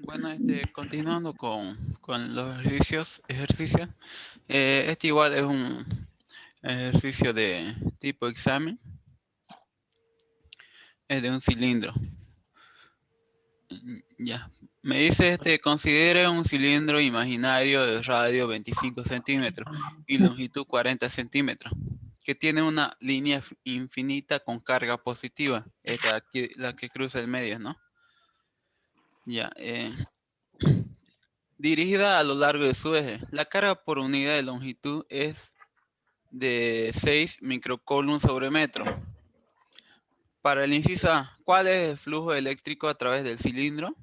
Bueno, continuando con los ejercicios, este igual es un ejercicio de tipo examen, es de un cilindro. Ya, me dice, considere un cilindro imaginario de radio 25 centímetros y longitud 40 centímetros, que tiene una línea infinita con carga positiva, esta aquí, la que cruza el medio, ¿no? Ya, dirigida a lo largo de su eje. La carga por unidad de longitud es de 6 microcoulomb sobre metro. Para el inciso A, ¿cuál es el flujo eléctrico a través del cilindro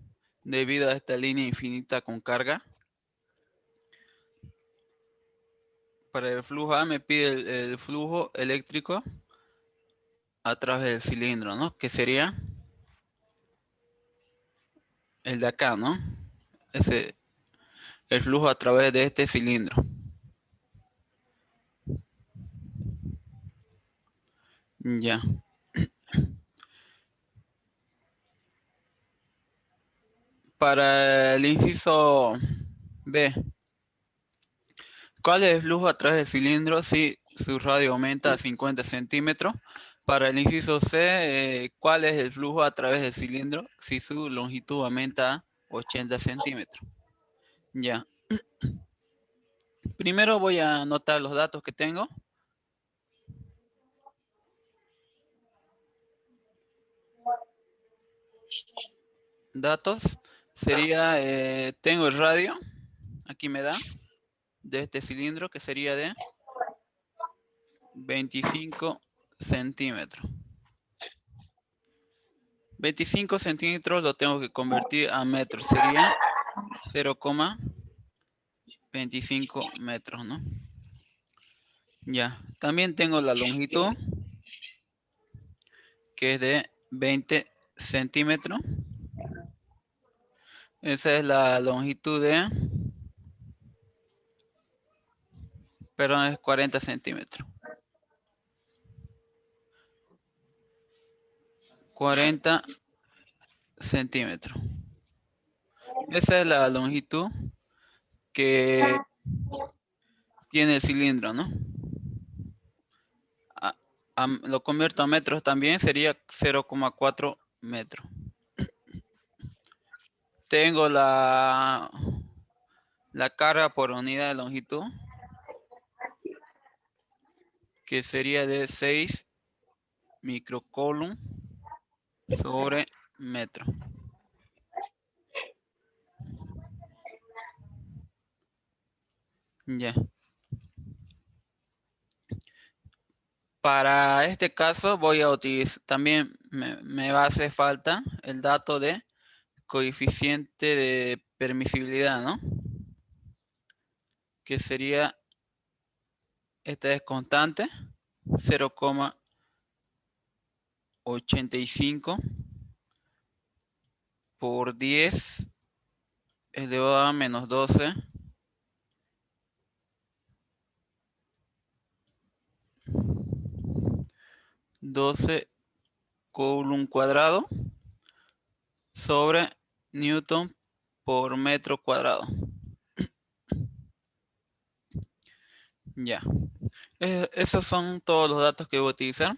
debido a esta línea infinita con carga? Para el flujo A me pide el flujo eléctrico a través del cilindro, ¿no? Que sería el de acá, ¿no? El flujo a través de este cilindro. Ya. Para el inciso B, ¿cuál es el flujo a través del cilindro si su radio aumenta a 50 centímetros? Para el inciso C, ¿cuál es el flujo a través del cilindro si su longitud aumenta a 80 centímetros? Ya. Primero voy a anotar los datos que tengo. Datos sería, tengo el radio, aquí me da, de este cilindro que sería de 25 centímetros. 25 centímetros lo tengo que convertir a metros, sería 0,25 metros, ¿no? Ya, también tengo la longitud, que es de 20 centímetros. Esa es la longitud de, perdón, es 40 centímetros. 40 centímetros. Esa es la longitud que tiene el cilindro, ¿no? Lo convierto a metros también, sería 0,4 metros. Tengo la carga por unidad de longitud, que sería de 6 microcoulomb sobre metro. Ya. Para este caso voy a utilizar, también me va a hacer falta el dato de coeficiente de permisibilidad, ¿no? Que sería, esta es constante, 0,85 por 10 elevado a menos 12 coulomb cuadrado sobre newton por metro cuadrado. Ya. Esos son todos los datos que voy a utilizar.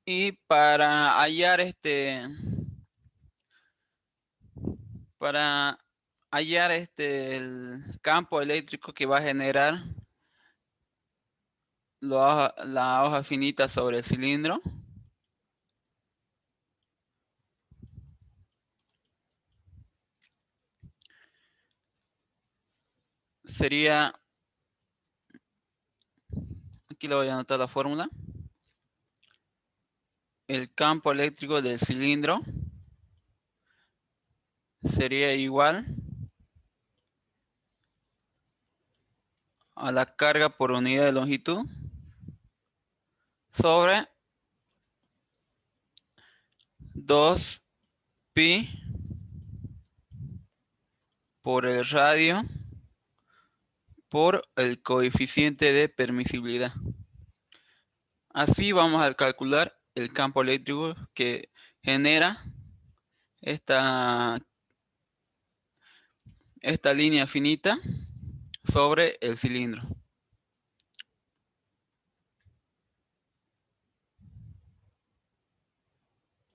Y para hallar el campo eléctrico que va a generar la hoja finita sobre el cilindro, sería, aquí le voy a anotar la fórmula, el campo eléctrico del cilindro sería igual a la carga por unidad de longitud sobre 2pi por el radio por el coeficiente de permisibilidad. Así vamos a calcular el campo eléctrico que genera esta línea finita sobre el cilindro.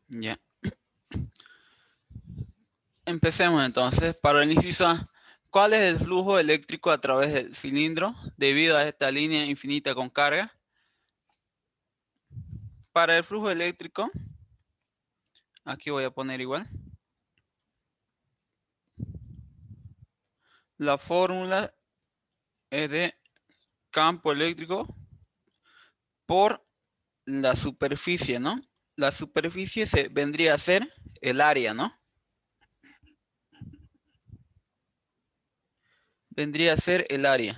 Ya. Empecemos entonces. Para el inciso A, ¿cuál es el flujo eléctrico a través del cilindro debido a esta línea infinita con carga? Para el flujo eléctrico, aquí voy a poner igual. La fórmula es de campo eléctrico por la superficie, ¿no? La superficie vendría a ser el área, ¿no? Vendría a ser el área.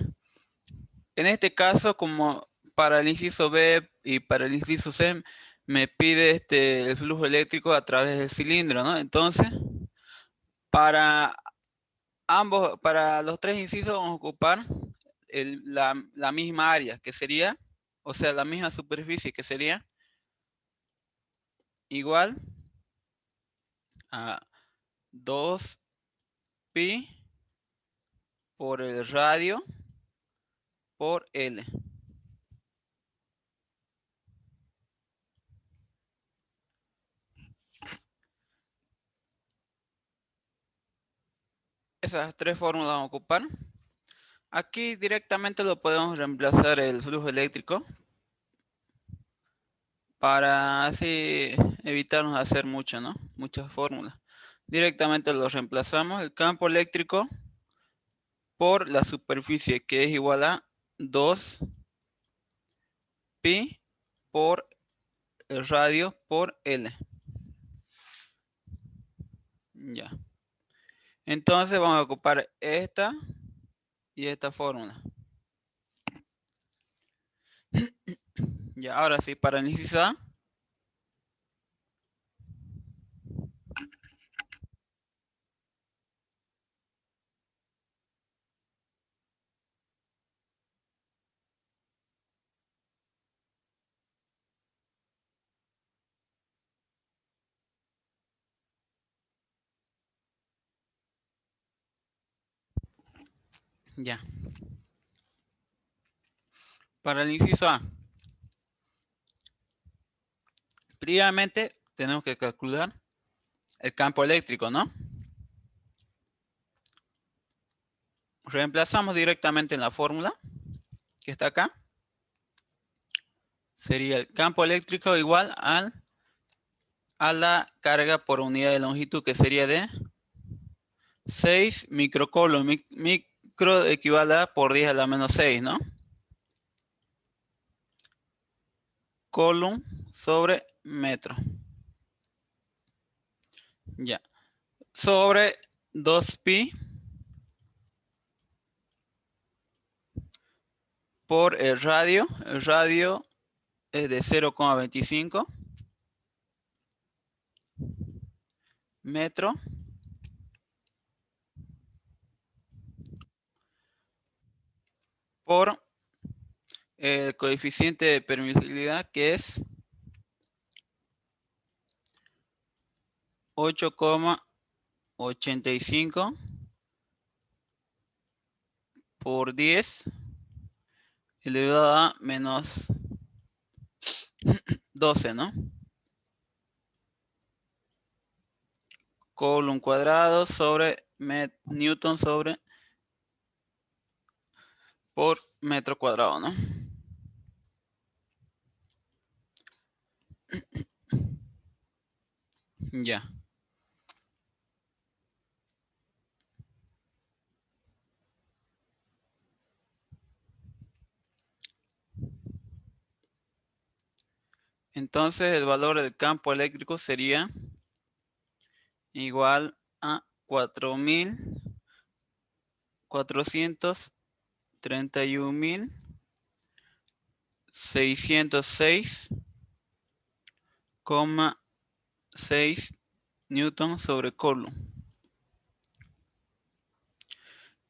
En este caso, como para el inciso B y para el inciso C, me pide el flujo eléctrico a través del cilindro, ¿no? Entonces, para para los tres incisos vamos a ocupar la misma área, que sería, o sea, la misma superficie, que sería igual a 2pi por el radio por L. Esas tres fórmulas vamos a ocupar. Aquí directamente lo podemos reemplazar el flujo eléctrico para así evitarnos hacer mucho, ¿no? Muchas fórmulas. Directamente lo reemplazamos. El campo eléctrico por la superficie, que es igual a 2pi por el radio por L. Ya. Entonces vamos a ocupar esta y esta fórmula. Ya, ahora sí, para el inciso A. Ya. Para el inciso A. Primeramente tenemos que calcular el campo eléctrico, ¿no? Reemplazamos directamente en la fórmula que está acá. Sería el campo eléctrico igual a la carga por unidad de longitud, que sería de 6 microcoulomb. Micro equivale a por 10 a la menos 6, ¿no? Coulomb sobre metro. Ya. Sobre 2pi por el radio. El radio es de 0,25 metro por el coeficiente de permisibilidad, que es 8,85 por 10 elevado a menos 12, ¿no? Coulomb cuadrado sobre Newton sobre por metro cuadrado, ¿no? Ya. Entonces el valor del campo eléctrico sería igual a 431.606,6 Newton sobre Coulomb.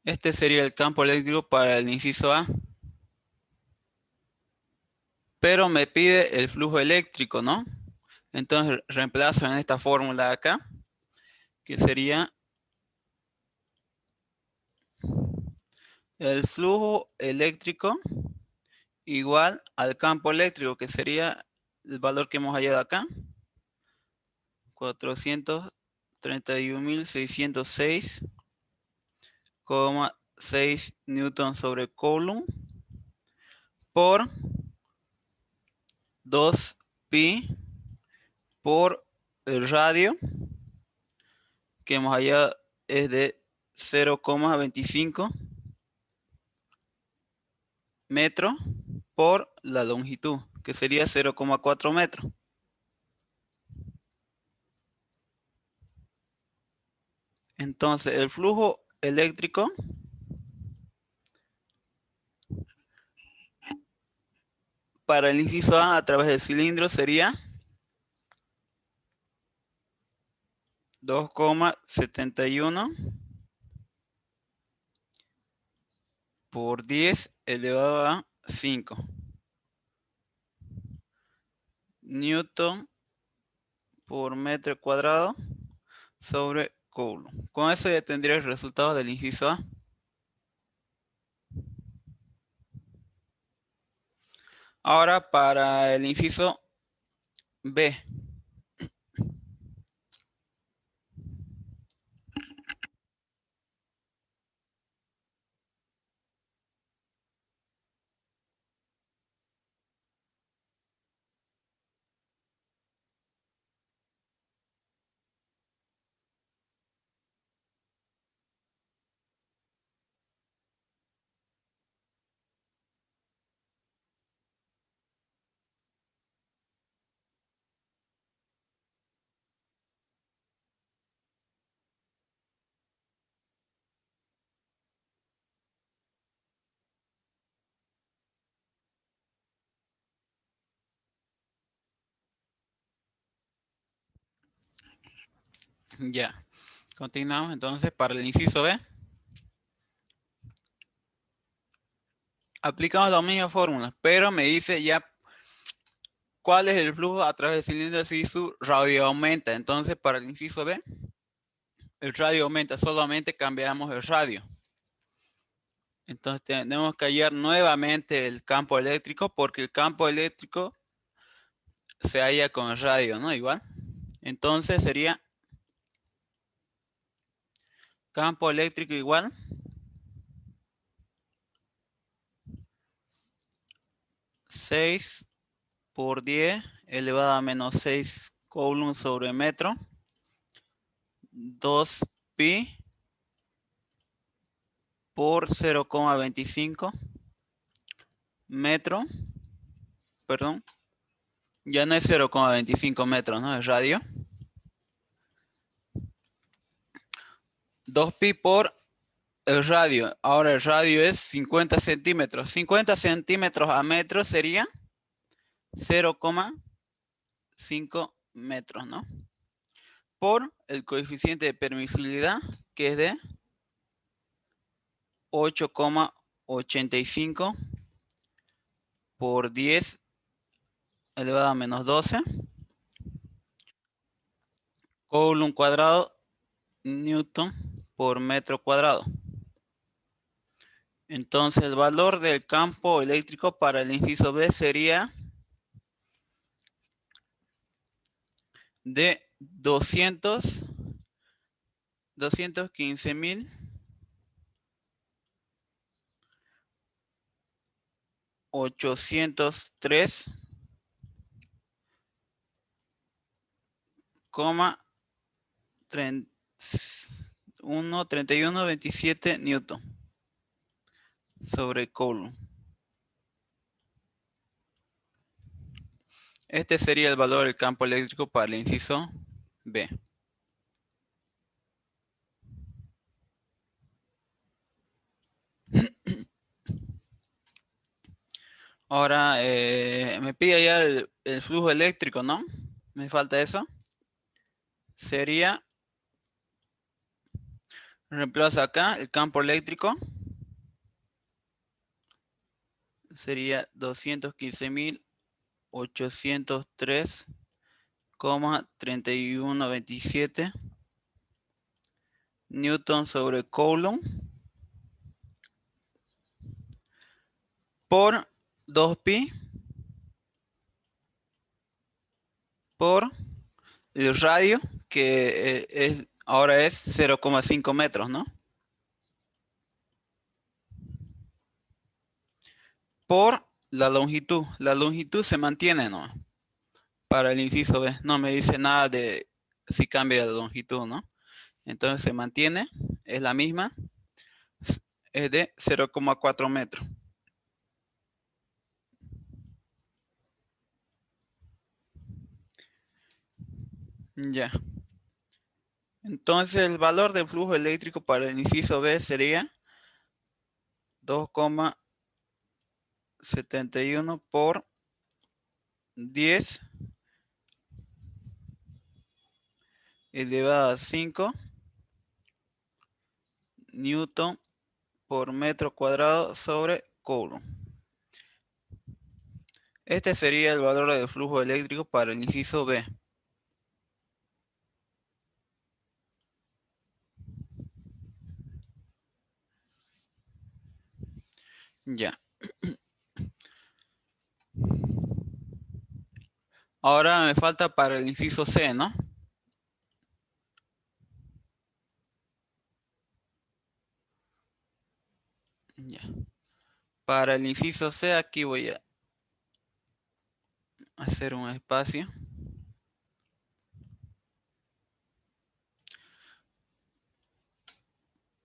Este sería el campo eléctrico para el inciso A. Pero me pide el flujo eléctrico, ¿no? Entonces reemplazo en esta fórmula de acá, que sería el flujo eléctrico igual al campo eléctrico, que sería el valor que hemos hallado acá, 431.606,6 Newton sobre Coulomb por 2pi por el radio, que hemos hallado es de 0,25 metros por la longitud, que sería 0,4 metros. Entonces, el flujo eléctrico para el inciso A través del cilindro sería 2,71 por 10 elevado a 5 Newton por metro cuadrado sobre Coulomb. Con eso ya tendría el resultado del inciso A. Ahora para el inciso B. Ya. Continuamos entonces para el inciso B. Aplicamos la misma fórmula, pero me dice ya cuál es el flujo a través del cilindro si su radio aumenta. Entonces, para el inciso B, el radio aumenta, solamente cambiamos el radio. Entonces, tenemos que hallar nuevamente el campo eléctrico, porque el campo eléctrico se halla con el radio, ¿no? Igual. Entonces, sería campo eléctrico igual 6 por 10 elevado a menos 6 Coulomb sobre metro, 2pi por 0,25 metro, perdón, ya no es 0,25 metros, ¿no? Es radio. 2pi por el radio. Ahora el radio es 50 centímetros. 50 centímetros a metro sería 0,5 metros, ¿no? Por el coeficiente de permisibilidad, que es de 8,85. 85 por 10 elevado a menos 12 Coulomb cuadrado Newton por metro cuadrado. Entonces el valor del campo eléctrico para el inciso B sería de 215.803,3127 Newton sobre Coulomb. Este sería el valor del campo eléctrico para el inciso B. Ahora me pide ya el flujo eléctrico, ¿no? Me falta eso. Sería, reemplazo acá el campo eléctrico. Sería 215.803,3127 Newton sobre Coulomb por 2pi por el radio, que ahora es 0,5 metros, ¿no? Por la longitud. La longitud se mantiene, ¿no? Para el inciso B. No me dice nada de si cambia de longitud, ¿no? Entonces se mantiene, es la misma, es de 0,4 metros. Ya. Entonces el valor del flujo eléctrico para el inciso B sería 2,71 por 10 elevado a 5 Newton por metro cuadrado sobre Coulomb. Este sería el valor del flujo eléctrico para el inciso B. Ya. Ahora me falta para el inciso C, ¿no? Ya. Para el inciso C aquí voy a hacer un espacio.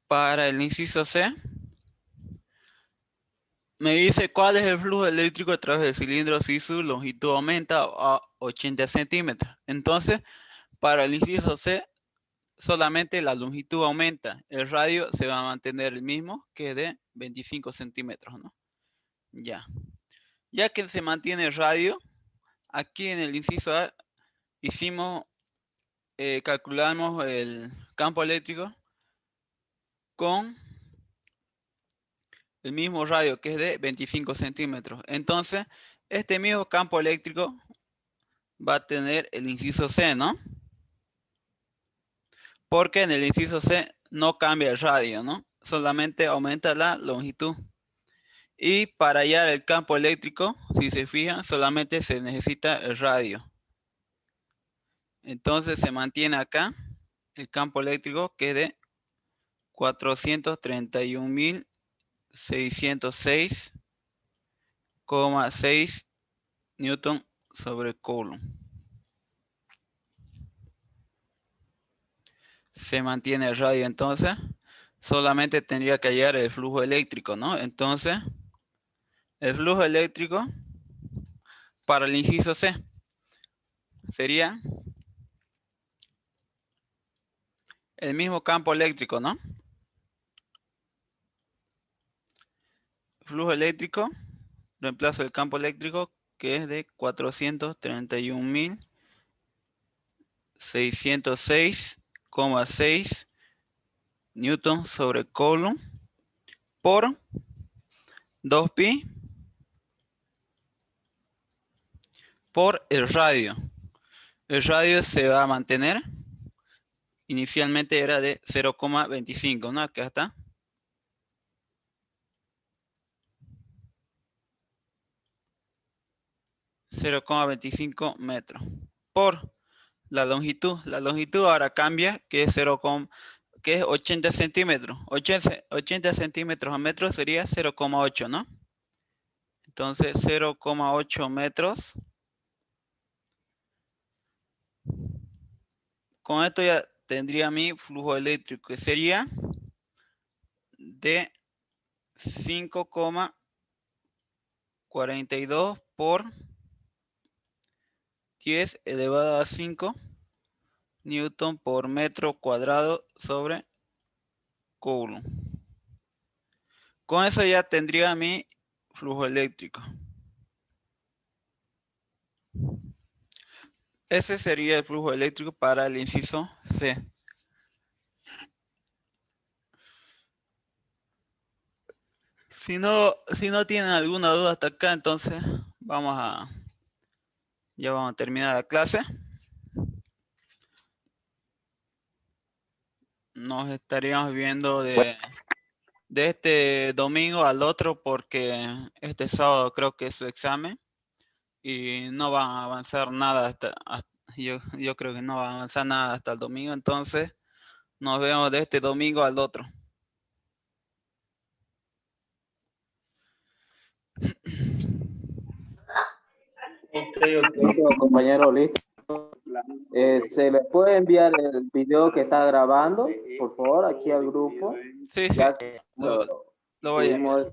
Para el inciso C me dice cuál es el flujo eléctrico a través del cilindro si su longitud aumenta a 80 centímetros. Entonces, para el inciso C, solamente la longitud aumenta. El radio se va a mantener el mismo, que es de 25 centímetros, ¿no? Ya. Ya que se mantiene el radio, aquí en el inciso A calculamos el campo eléctrico con el mismo radio, que es de 25 centímetros. Entonces, este mismo campo eléctrico va a tener el inciso C, ¿no? Porque en el inciso C no cambia el radio, ¿no? Solamente aumenta la longitud. Y para hallar el campo eléctrico, si se fijan, solamente se necesita el radio. Entonces se mantiene acá el campo eléctrico, que es de 431.606,6 Newton sobre Coulomb. Se mantiene el radio, entonces solamente tendría que hallar el flujo eléctrico, ¿no? Entonces, el flujo eléctrico para el inciso C sería el mismo campo eléctrico, ¿no? Flujo eléctrico, reemplazo el campo eléctrico, que es de 431.606,6 Newton sobre Coulomb por 2pi por el radio. El radio se va a mantener. Inicialmente era de 0,25, ¿no? Acá está. 0,25 metros. Por la longitud. La longitud ahora cambia, que es 80 centímetros. 80 centímetros a metro sería 0,8, ¿no? Entonces 0,8 metros. Con esto ya tendría mi flujo eléctrico, que sería de 5,42 por 10 elevado a 5 newton por metro cuadrado sobre coulomb. Con eso ya tendría mi flujo eléctrico. Ese sería el flujo eléctrico para el inciso C. Si no tienen alguna duda hasta acá, entonces ya vamos a terminar la clase. Nos estaríamos viendo de este domingo al otro, porque este sábado creo que es su examen y no van a avanzar nada yo creo que no va a avanzar nada hasta el domingo, entonces nos vemos de este domingo al otro. Ok, compañero, listo. ¿Se le puede enviar el video que está grabando, por favor, aquí al grupo? Sí, Ya que lo voy a enviar.